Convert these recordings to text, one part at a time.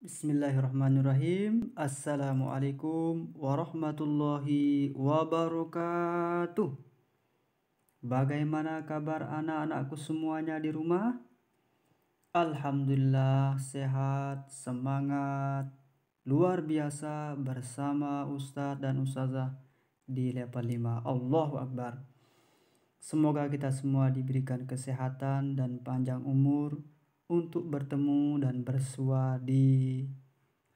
Bismillahirrahmanirrahim. Assalamualaikum warahmatullahi wabarakatuh. Bagaimana kabar anak-anakku semuanya di rumah? Alhamdulillah sehat, semangat, luar biasa bersama Ustadz dan Ustazah di level 5. Allahu Akbar. Semoga kita semua diberikan kesehatan dan panjang umur untuk bertemu dan bersua di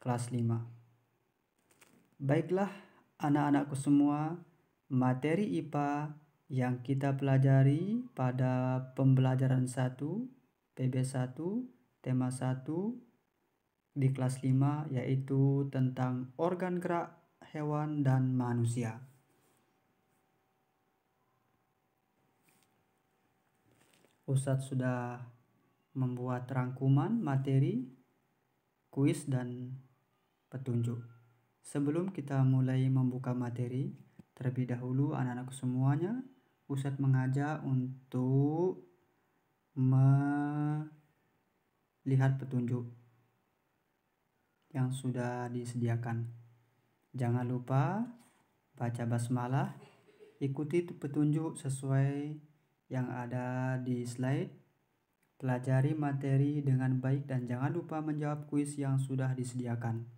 kelas 5. Baiklah anak-anakku semua, materi IPA yang kita pelajari pada pembelajaran 1, PB1, tema 1 di kelas 5 yaitu tentang organ gerak hewan dan manusia. Ustadz sudah membuat rangkuman materi, kuis, dan petunjuk. Sebelum kita mulai membuka materi, terlebih dahulu anak-anakku semuanya, Ustadz mengajak untuk melihat petunjuk yang sudah disediakan. Jangan lupa baca basmalah, ikuti petunjuk sesuai yang ada di slide, pelajari materi dengan baik dan jangan lupa menjawab kuis yang sudah disediakan.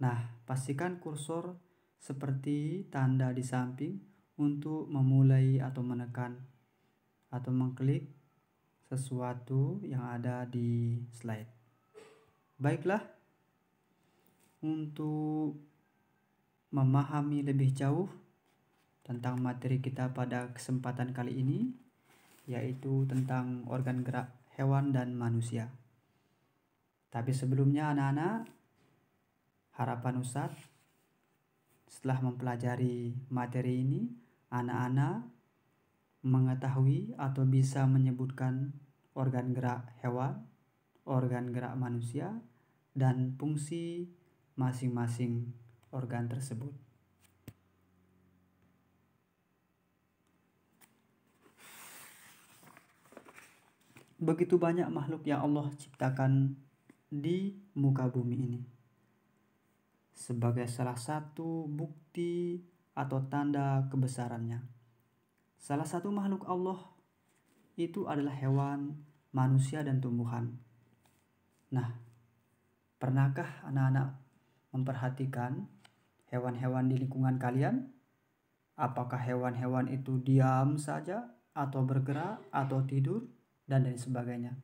Nah, pastikan kursor seperti tanda di samping untuk memulai atau menekan atau mengklik sesuatu yang ada di slide. Baiklah, untuk memahami lebih jauh tentang materi kita pada kesempatan kali ini, yaitu tentang organ gerak hewan dan manusia. Tapi sebelumnya anak-anak, harapan Ustadz setelah mempelajari materi ini, anak-anak mengetahui atau bisa menyebutkan organ gerak hewan, organ gerak manusia, dan fungsi masing-masing organ tersebut. Begitu banyak makhluk yang Allah ciptakan di muka bumi ini. Sebagai salah satu bukti atau tanda kebesarannya. Salah satu makhluk Allah itu adalah hewan, manusia, dan tumbuhan. Nah, pernahkah anak-anak memperhatikan hewan-hewan di lingkungan kalian? Apakah hewan-hewan itu diam saja, atau bergerak, atau tidur, dan lain sebagainya?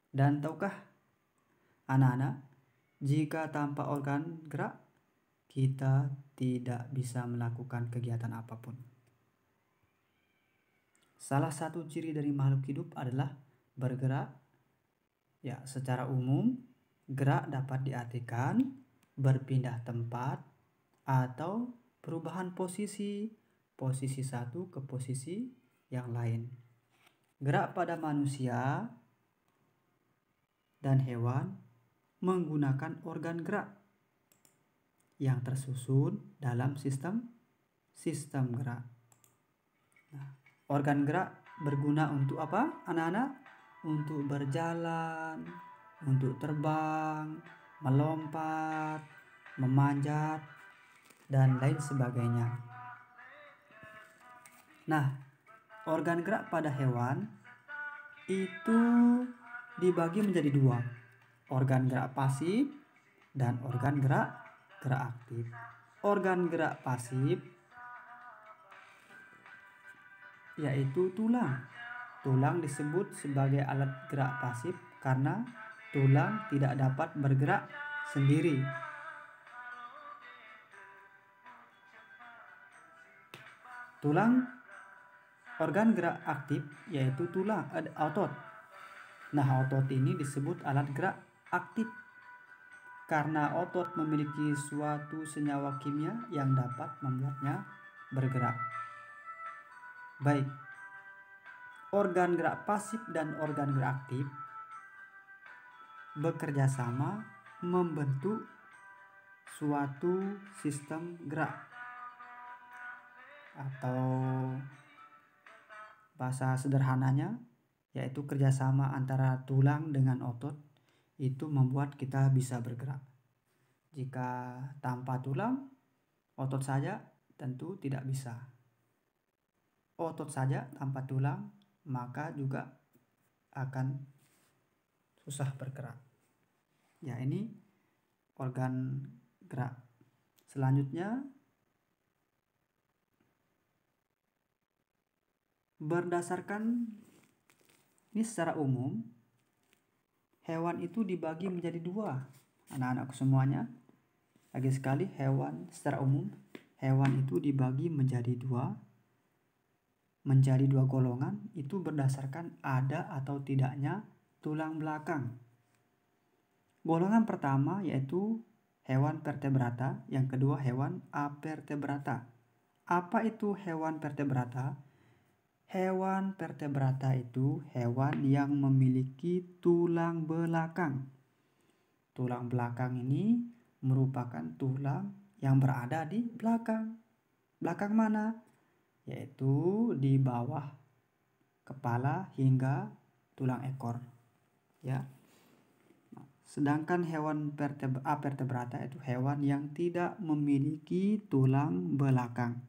Dan tahukah anak-anak, jika tanpa organ gerak, kita tidak bisa melakukan kegiatan apapun. Salah satu ciri dari makhluk hidup adalah bergerak. Ya, secara umum, gerak dapat diartikan berpindah tempat atau perubahan posisi satu ke posisi yang lain. Gerak pada manusia dan hewan menggunakan organ gerak yang tersusun dalam sistem gerak. Nah, organ gerak berguna untuk apa, anak-anak? Untuk berjalan, untuk terbang, melompat, memanjat, dan lain sebagainya. Nah, organ gerak pada hewan itu dibagi menjadi dua, organ gerak pasif dan organ gerak aktif. Organ gerak pasif yaitu tulang. Tulang disebut sebagai alat gerak pasif karena tulang tidak dapat bergerak sendiri. Tulang organ gerak aktif yaitu tulang, otot. Nah, otot ini disebut alat gerak aktif karena otot memiliki suatu senyawa kimia yang dapat membuatnya bergerak. Baik, organ gerak pasif dan organ gerak aktif bekerja sama membentuk suatu sistem gerak, atau bahasa sederhananya yaitu kerjasama antara tulang dengan otot itu membuat kita bisa bergerak. Jika tanpa tulang, otot saja tentu tidak bisa. Otot saja tanpa tulang, maka juga akan susah bergerak. Ya, ini organ gerak. Selanjutnya, berdasarkan ini secara umum, hewan itu dibagi menjadi dua. Anak-anakku semuanya, lagi sekali hewan secara umum, hewan itu dibagi menjadi dua golongan, itu berdasarkan ada atau tidaknya tulang belakang. Golongan pertama yaitu hewan vertebrata, yang kedua hewan avertebrata. Apa itu hewan vertebrata? Hewan vertebrata itu hewan yang memiliki tulang belakang. Tulang belakang ini merupakan tulang yang berada di belakang. Belakang mana? Yaitu di bawah kepala hingga tulang ekor. Ya. Sedangkan hewan avertebrata itu hewan yang tidak memiliki tulang belakang.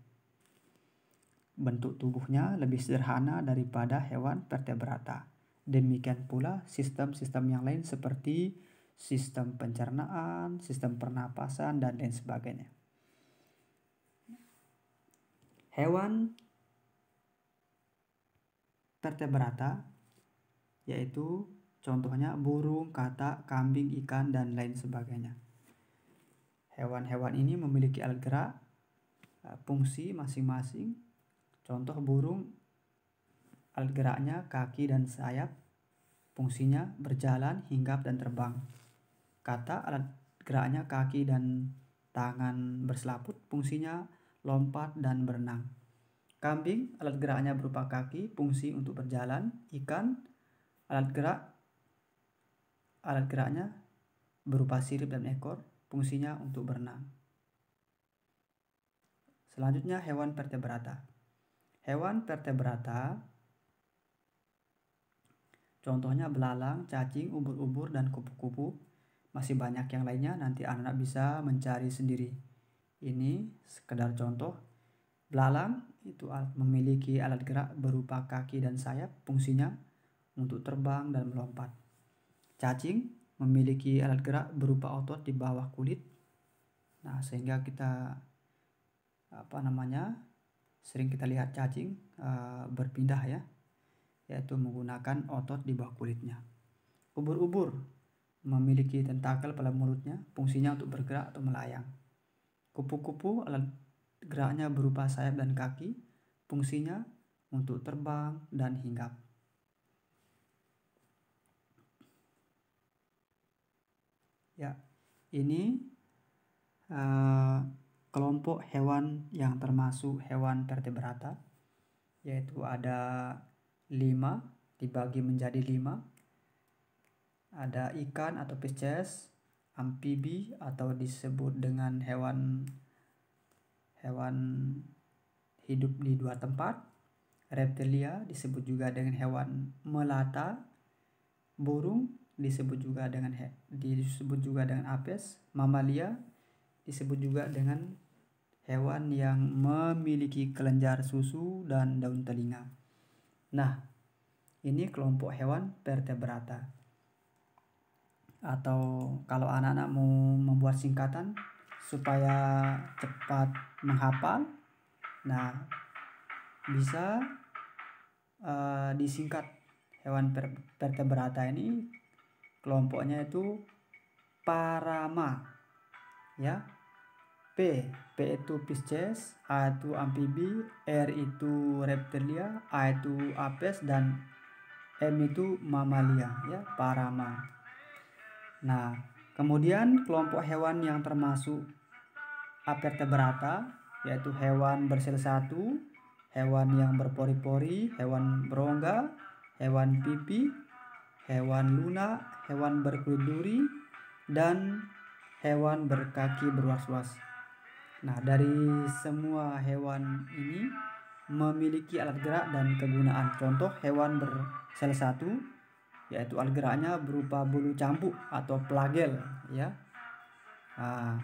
Bentuk tubuhnya lebih sederhana daripada hewan vertebrata. Demikian pula sistem-sistem yang lain seperti sistem pencernaan, sistem pernapasan, dan lain sebagainya. Hewan vertebrata yaitu contohnya burung, katak, kambing, ikan, dan lain sebagainya. Hewan-hewan ini memiliki alat gerak, fungsi masing-masing. Contoh burung, alat geraknya kaki dan sayap, fungsinya berjalan, hinggap, dan terbang. Katak, alat geraknya kaki dan tangan berselaput, fungsinya lompat dan berenang. Kambing, alat geraknya berupa kaki, fungsi untuk berjalan. Ikan, alat geraknya berupa sirip dan ekor, fungsinya untuk berenang. Selanjutnya hewan vertebrata. Hewan vertebrata contohnya belalang, cacing, ubur-ubur, dan kupu-kupu. Masih banyak yang lainnya, nanti anak-anak bisa mencari sendiri. Ini sekedar contoh. Belalang itu memiliki alat gerak berupa kaki dan sayap, fungsinya untuk terbang dan melompat. Cacing memiliki alat gerak berupa otot di bawah kulit. Nah, sehingga kita sering kita lihat cacing berpindah ya, yaitu menggunakan otot di bawah kulitnya. Ubur-ubur memiliki tentakel pada mulutnya, fungsinya untuk bergerak atau melayang. Kupu-kupu alat geraknya berupa sayap dan kaki, fungsinya untuk terbang dan hinggap. Ya, ini kelompok hewan yang termasuk hewan vertebrata, yaitu ada 5, dibagi menjadi 5. Ada ikan atau Pisces, amfibi atau disebut dengan hewan hidup di 2 tempat, reptilia disebut juga dengan hewan melata, burung disebut juga dengan apes, mamalia disebut juga dengan hewan yang memiliki kelenjar susu dan daun telinga. Nah, ini kelompok hewan vertebrata. Atau kalau anak-anak mau membuat singkatan supaya cepat menghafal, nah bisa disingkat hewan vertebrata ini kelompoknya itu parama. Ya. P itu Pisces, A itu amfibi, R itu reptilia, A itu apes, dan M itu mamalia, ya, parama. Nah, kemudian kelompok hewan yang termasuk avertebrata yaitu hewan bersel satu, hewan yang berpori-pori, hewan berongga, hewan pipi, hewan lunak, hewan berkulit duri, dan hewan berkaki beruas-uas. Nah, dari semua hewan ini memiliki alat gerak dan kegunaan. Contoh hewan bersel satu yaitu alat geraknya berupa bulu cambuk atau flagel ya. Nah,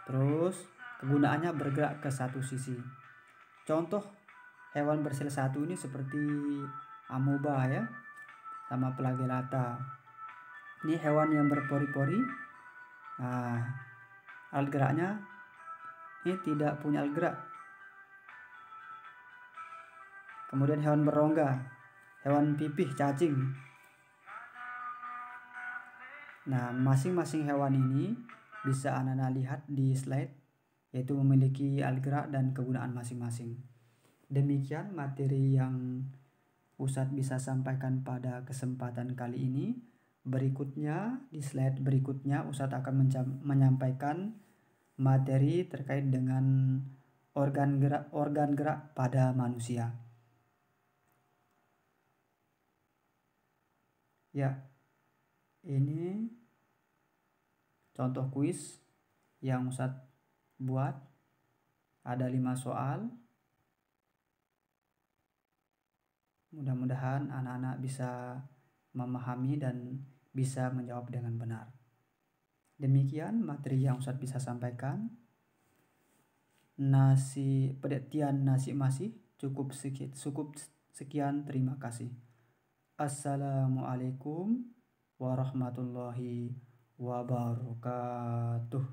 terus kegunaannya bergerak ke satu sisi. Contoh hewan bersel satu ini seperti amoeba ya, sama flagellata. Ini hewan yang berpori-pori. Nah, alat geraknya ini tidak punya alat gerak. Kemudian hewan berongga, hewan pipih, cacing. Nah, masing-masing hewan ini bisa Anda lihat di slide, yaitu memiliki alat gerak dan kegunaan masing-masing. Demikian materi yang Ustadz bisa sampaikan pada kesempatan kali ini. Berikutnya, di slide berikutnya Ustadz akan menyampaikan materi terkait dengan organ gerak pada manusia. Ya, ini contoh kuis yang Ustadz buat. Ada 5 soal. Mudah-mudahan anak-anak bisa memahami dan bisa menjawab dengan benar. Demikian materi yang Ustadz bisa sampaikan. Penelitian nasi masih cukup sekian. Terima kasih. Assalamualaikum warahmatullahi wabarakatuh.